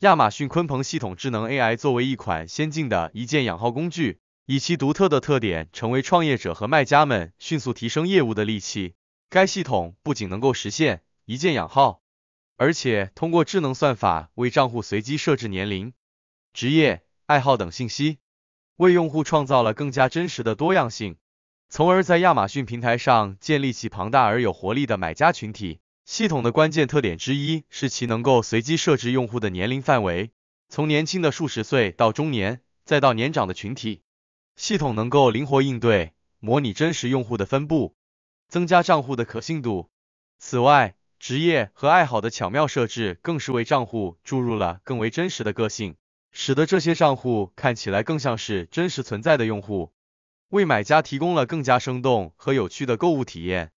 亚马逊鲲鹏系统智能 AI 作为一款先进的一键养号工具，以其独特的特点成为创业者和卖家们迅速提升业务的利器。该系统不仅能够实现一键养号，而且通过智能算法为账户随机设置年龄、职业、爱好等信息，为用户创造了更加真实的多样性，从而在亚马逊平台上建立起庞大而有活力的买家群体。系统的关键特点之一是其能够随机设置用户的年龄范围，从年轻的数十岁到中年，再到年长的群体。系统能够灵活应对，模拟真实用户的分布，增加账户的可信度。此外，职业和爱好的巧妙设置更是为账户注入了更为真实的个性，使得这些账户看起来更像是真实存在的用户，为买家提供了更加生动和有趣的购物体验。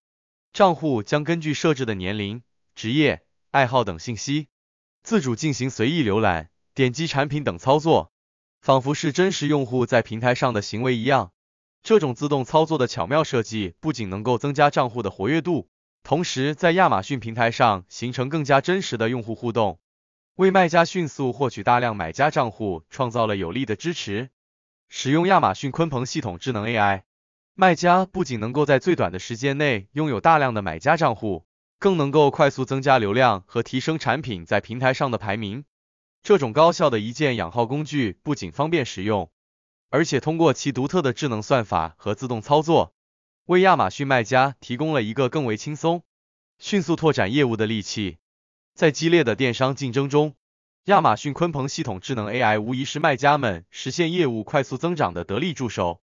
账户将根据设置的年龄、职业、爱好等信息，自主进行随意浏览、点击产品等操作，仿佛是真实用户在平台上的行为一样。这种自动操作的巧妙设计不仅能够增加账户的活跃度，同时在亚马逊平台上形成更加真实的用户互动，为卖家迅速获取大量买家账户创造了有力的支持。使用亚马逊鲲鹏系统智能 AI，卖家不仅能够在最短的时间内拥有大量的买家账户，更能够快速增加流量和提升产品在平台上的排名。这种高效的一键养号工具不仅方便使用，而且通过其独特的智能算法和自动操作，为亚马逊卖家提供了一个更为轻松、迅速拓展业务的利器。在激烈的电商竞争中，亚马逊鲲鹏系统智能 AI 无疑是卖家们实现业务快速增长的得力助手。